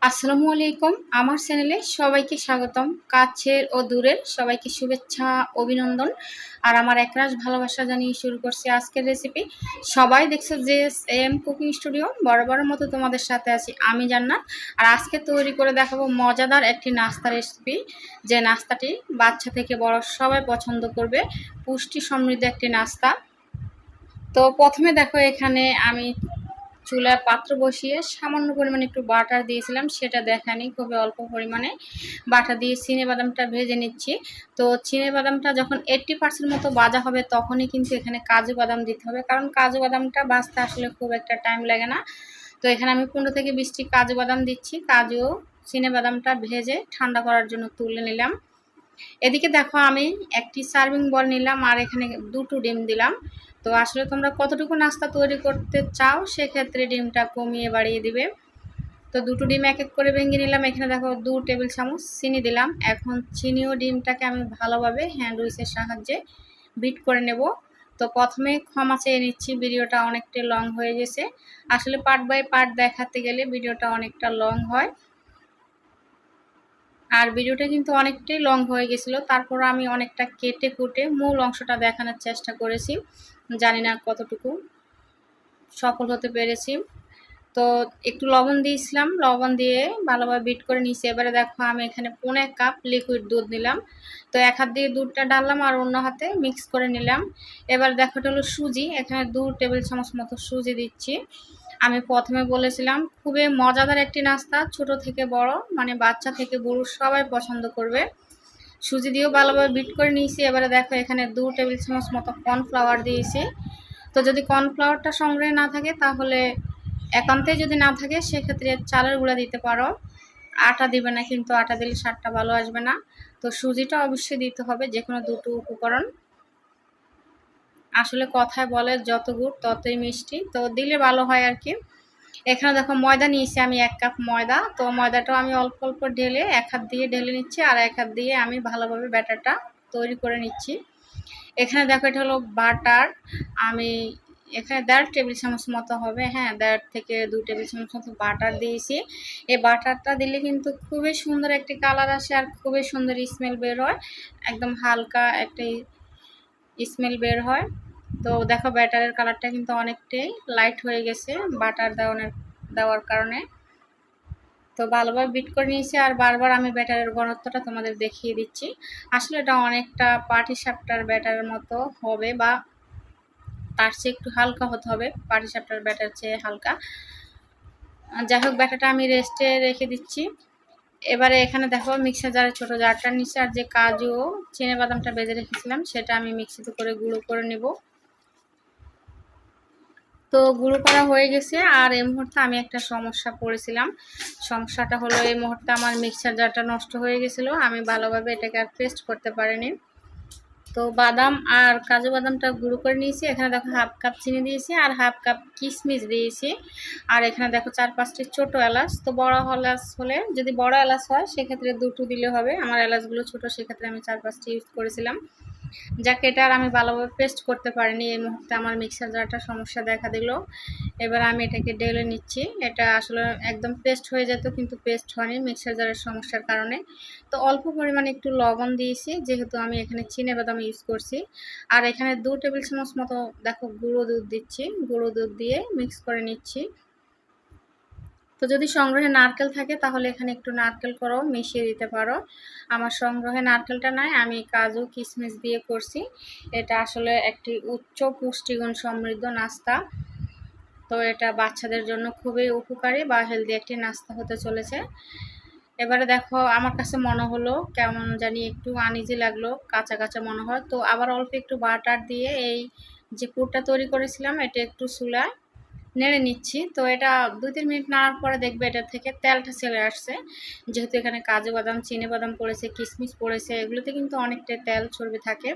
আসসালামু আলাইকুম। আমার চ্যানেলে সবাইকে স্বাগতম। কাছের ও দূরের সবাইকে শুভেচ্ছা, অভিনন্দন আর আমার একরাশ ভালোবাসা জানিয়ে শুরু করছি আজকের রেসিপি। সবাই দেখছো যে এম কুকিং স্টুডিও, বরাবরের মতো তোমাদের সাথে আছি আমি জান্নাত। আর আজকে তৈরি করে দেখাবো মজাদার একটি নাস্তা রেসিপি, যে নাস্তাটি বাচ্চা থেকে বড় সবাই পছন্দ করবে। পুষ্টি সমৃদ্ধ একটি নাস্তা। তো প্রথমে দেখো, এখানে আমি চুলায় পাত্র বসিয়ে সামান্য পরিমাণে একটু বাটার দিয়েছিলাম, সেটা দেখানি, খুবই অল্প পরিমাণে বাটার দিয়ে চিনেবাদামটা ভেজে নিচ্ছি। তো চিনেবাদামটা যখন 80% মতো ভাজা হবে তখনই কিন্তু এখানে কাজু বাদাম দিতে হবে, কারণ কাজু বাদামটা ভাজতে আসলে খুব একটা টাইম লাগে না। তো এখানে আমি 15 থেকে 20টি কাজু বাদাম দিচ্ছি। কাজু চিনেবাদামটা ভেজে ঠান্ডা করার জন্য তুলে নিলাম। এদিকে দেখো, আমি একটি সার্ভিং বল নিলাম আর এখানে 2টো ডিম দিলাম। তো আসলে তোমরা কতটুকু নাস্তা তৈরি করতে চাও সেক্ষেত্রে ডিমটা কমিয়ে বাড়িয়ে দিবে। তো 2টো ডিম এক এক করে ভেঙে নিলাম। এখানে দেখো 2 টেবিল চামচ চিনি দিলাম। এখন চিনি ও ডিমটাকে আমি ভালোভাবে হ্যান্ড উইচের সাহায্যে বিট করে নেব। তো প্রথমে ক্ষমা চেয়ে নিচ্ছি, ভিডিওটা অনেকটা লং হয়ে গেছে। আসলে পার্ট বাই পার্ট দেখাতে গেলে ভিডিওটা অনেকটা লং হয়, আর ভিডিওটা কিন্তু অনেকটাই লং হয়ে গেছিলো। তারপর আমি অনেকটা কেটে কুটে মূল অংশটা দেখানোর চেষ্টা করেছি, জানি না কতটুকু সফল হতে পেরেছি। তো একটু লবণ দিয়েছিলাম, লবণ দিয়ে ভালোভাবে বিট করে নিয়েছি। এবারে দেখো, আমি এখানে 1.5 কাপ লিকুইড দুধ নিলাম। তো এক হাত দিয়ে দুধটা ঢাললাম আর অন্য হাতে মিক্স করে নিলাম। এবার দেখো, এটা হলো সুজি। এখানে 2 টেবিল চামচ মতো সুজি দিচ্ছি। আমি প্রথমে বলেছিলাম খুবই মজাদার একটি নাস্তা, ছোট থেকে বড় মানে বাচ্চা থেকে বুড়ো সবাই পছন্দ করবে। সুজি দিয়েও ভালোভাবে বিট করে নিয়েছি। এবারে দেখো, এখানে 2 টেবিল চামচ মতো কর্নফ্লাওয়ার দিয়েছি। তো যদি কর্নফ্লাওয়ারটা সংগ্রহে না থাকে, তাহলে একান্তেই যদি না থাকে সেক্ষেত্রে চালের গুঁড়া দিতে পারো। আটা দিবে না, কিন্তু আটা দিলে স্বাদটা ভালো আসবে না। তো সুজিটা অবশ্যই দিতে হবে, যে কোনো 2টো উপকরণ। আসলে কথায় বলে যত গুড় ততই মিষ্টি, তো দিলে ভালো হয় আর কি। এখানে দেখো, ময়দা নিয়েছি আমি 1 কাপ ময়দা। তো ময়দাটাও আমি অল্প অল্প ঢেলে এক হাত দিয়ে ঢেলে নিচ্ছি আর এক হাত দিয়ে আমি ভালোভাবে ব্যাটারটা তৈরি করে নিচ্ছি। এখানে দেখো, এটা হলো বাটার। আমি এখানে 1.5 টেবিল চামচ মতো হবে, হ্যাঁ 1.5 থেকে 2 টেবিল চামচ মতো বাটার দিয়েছি। এই বাটারটা দিলে কিন্তু খুবই সুন্দর একটি কালার আসে আর খুবই সুন্দর স্মেল বের হয়, একদম হালকা একটা স্মেল বের হয়। তো দেখো, ব্যাটারের কালারটা কিন্তু অনেকটাই লাইট হয়ে গেছে বাটার দেওয়ার কারণে। তো ভালোভাবে বিট করে নিয়েছি আর বারবার আমি ব্যাটারের ঘনত্বটা তোমাদের দেখিয়ে দিচ্ছি। আসলে এটা অনেকটা পাটিসাপটার ব্যাটারের মতো হবে, বা তার চেয়ে একটু হালকা হতে হবে, পাটিসাপটার ব্যাটার চেয়ে হালকা। যাই হোক, ব্যাটারটা আমি রেস্টে রেখে দিচ্ছি। এবারে এখানে দেখো, মিক্সার জারের ছোটো জারটার নিচে আর যে কাজু ও চিনেবাদামটা বেজে রেখেছিলাম সেটা আমি মিক্সিতে করে গুঁড়ো করে নেব। তো গুঁড়ো করা হয়ে গেছে। আর এই মুহূর্তে আমি একটা সমস্যা পড়েছিলাম। সমস্যাটা হলো, এই মুহূর্তে আমার মিক্সার জারটা নষ্ট হয়ে গেছিলো, আমি ভালোভাবে এটাকে আর পেস্ট করতে পারিনি। তো বাদাম আর কাজু বাদামটা গুঁড়ো করে নিয়েছি। এখানে দেখো 1/2 কাপ চিনি দিয়েছি আর 1/2 কাপ কিশমিশ দিয়েছি। আর এখানে দেখো 4-5টি ছোটো এলাচ। তো বড় এলাচ হলে, যদি বড় এলাচ হয় সেক্ষেত্রে 2টো দিলে হবে। আমার এলাচগুলো ছোটো, সেক্ষেত্রে আমি 4-5টি ইউজ করেছিলাম। যাকে এটা আর আমি ভালোভাবে পেস্ট করতে পারিনি, এই মুহূর্তে আমার মিক্সার জারটা সমস্যা দেখা দিল। এবার আমি এটাকে ঢেলে নিচ্ছি। এটা আসলে একদম পেস্ট হয়ে যেত, কিন্তু পেস্ট হয়নি মিক্সার জারের সমস্যার কারণে। তো অল্প পরিমাণে একটু লবণ দিয়েছি, যেহেতু আমি এখানে চিনেবাদাম ইউজ করছি। আর এখানে 2 টেবিল চামচ মতো দেখো গুঁড়ো দুধ দিচ্ছি, গুঁড়ো দুধ দিয়ে মিক্স করে নিচ্ছি। তো যদি সংগ্রহে নারকেল থাকে তাহলে এখানে একটু নারকেল করাও মিশিয়ে দিতে পারো। আমার সংগ্রহে নারকেলটা নাই, আমি কাজু কিশমিশ দিয়ে করছি। এটা আসলে একটি উচ্চ পুষ্টিগুণ সমৃদ্ধ নাস্তা। তো এটা বাচ্চাদের জন্য খুবই উপকারী বা হেলদি একটি নাস্তা হতে চলেছে। এবারে দেখো, আমার কাছে মনে হলো কেমন জানি একটু আনইজি লাগলো, কাঁচা কাঁচা মনে হয়। তো আবার অল্প একটু বাটার দিয়ে এই যে পুরটা তৈরি করেছিলাম এটা একটু চুলায় নেড়ে নিচ্ছি। তো এটা 2-3 মিনিট নাড়ার পরে দেখবে এটা থেকে তেলটা ছেড়ে আসছে, যেহেতু এখানে কাজু বাদাম চিনেবাদাম পড়েছে, কিশমিশ পড়েছে, এগুলোতে কিন্তু অনেকটাই তেল চর্বি থাকে।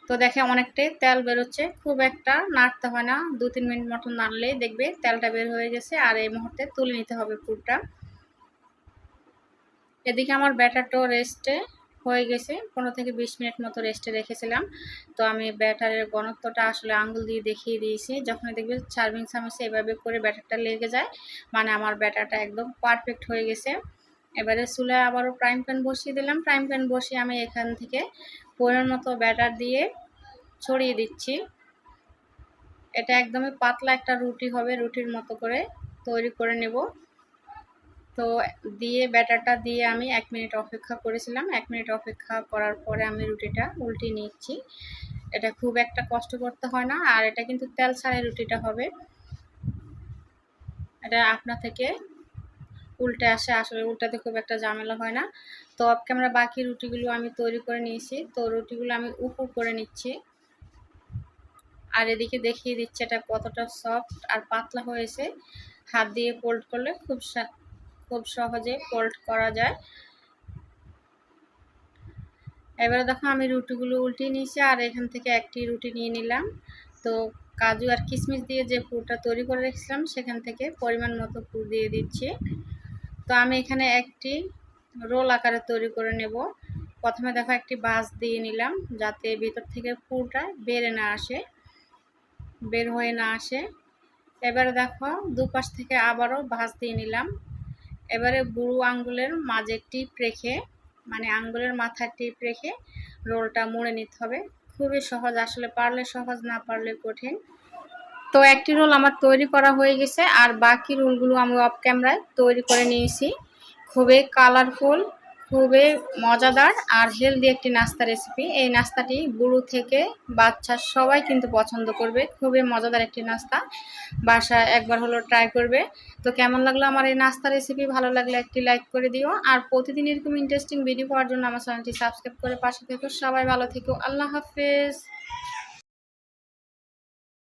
তো দেখে অনেকটাই তেল বেরোচ্ছে, খুব একটা নাড়তে হয় না, 2-3 মিনিট মতো নাড়লেই দেখবে তেলটা বের হয়ে গেছে। আর এই মুহূর্তে তুলে নিতে হবে পুরটা। এদিকে আমার ব্যাটারটাও রেস্টে হয়ে গেছে। 15 থেকে 20 মিনিট মতো রেস্টে রেখেছিলাম। তো আমি ব্যাটারের ঘনত্বটা আসলে আঙ্গুল দিয়ে দেখিয়ে দিয়েছি। যখন দেখবে সার্ভিং চামচে এভাবে করে ব্যাটারটা লেগে যায়, মানে আমার ব্যাটারটা একদম পারফেক্ট হয়ে গেছে। এবারে চুলায় আবারও ফ্রাইং প্যান বসিয়ে দিলাম। ফ্রাইং প্যান বসিয়ে আমি এখান থেকে পরিমাণ মতো ব্যাটার দিয়ে ছড়িয়ে দিচ্ছি। এটা একদমই পাতলা একটা রুটি হবে, রুটির মতো করে তৈরি করে নেব। তো দিয়ে ব্যাটারটা দিয়ে আমি 1 মিনিট অপেক্ষা করেছিলাম। 1 মিনিট অপেক্ষা করার পরে আমি রুটিটা উল্টিয়ে নিচ্ছি। এটা খুব একটা কষ্ট করতে হয় না, আর এটা কিন্তু তেল ছাড়াই রুটিটা হবে। এটা আপনা থেকে উল্টে আসে, আসলে উল্টাতে খুব একটা ঝামেলা হয় না। তো অফ ক্যামেরা বাকি রুটিগুলো আমি তৈরি করে নিয়েছি। তো রুটিগুলো আমি উপর করে নিচ্ছি, আর এদিকে দেখিয়ে দিচ্ছে এটা কতটা সফট আর পাতলা হয়েছে। হাত দিয়ে ফোল্ড করলে খুব সহজে ফোল্ড করা যায়। এবারে দেখো আমি রুটিগুলো উল্টিয়ে নিয়েছি, আর এখান থেকে একটি রুটি নিয়ে নিলাম। তো কাজু আর কিশমিশ দিয়ে যে পুরটা তৈরি করে রেখেছিলাম সেখান থেকে পরিমাণ মতো পুর দিয়ে দিচ্ছি। তো আমি এখানে একটি রোল আকারে তৈরি করে নেব। প্রথমে দেখো একটি ভাঁজ দিয়ে নিলাম, যাতে ভিতর থেকে পুরটা বের হয়ে না আসে। এবারে দেখো দুপাশ থেকে আবারও ভাঁজ দিয়ে নিলাম। এবারে বুড়ো আঙ্গুলের মাঝে টিপ রেখে, মানে আঙ্গুলের মাথায় টিপ রেখে রোলটা মুড়ে নিতে হবে। খুবই সহজ, আসলে পারলে সহজ, না পারলে কঠিন। তো একটি রোল আমার তৈরি করা হয়ে গেছে, আর বাকি রোলগুলো আমি অফ ক্যামেরায় তৈরি করে নিয়েছি। খুবই কালারফুল, খুবই মজাদার আর হেলদি একটি নাস্তা রেসিপি। এই নাস্তাটি বুড়ো থেকে বাচ্চা সবাই কিন্তু পছন্দ করবে। খুবই মজাদার একটি নাস্তা, বাসায় একবার হলো ট্রাই করবে। তো কেমন লাগলো আমার এই নাস্তা রেসিপি? ভালো লাগলে একটি লাইক করে দিও, আর প্রতিদিন এরকম ইন্টারেস্টিং ভিডিও পাওয়ার জন্য আমার চ্যানেলটি সাবস্ক্রাইব করে পাশে থেকো। সবাই ভালো থেকো, আল্লাহ হাফেজ।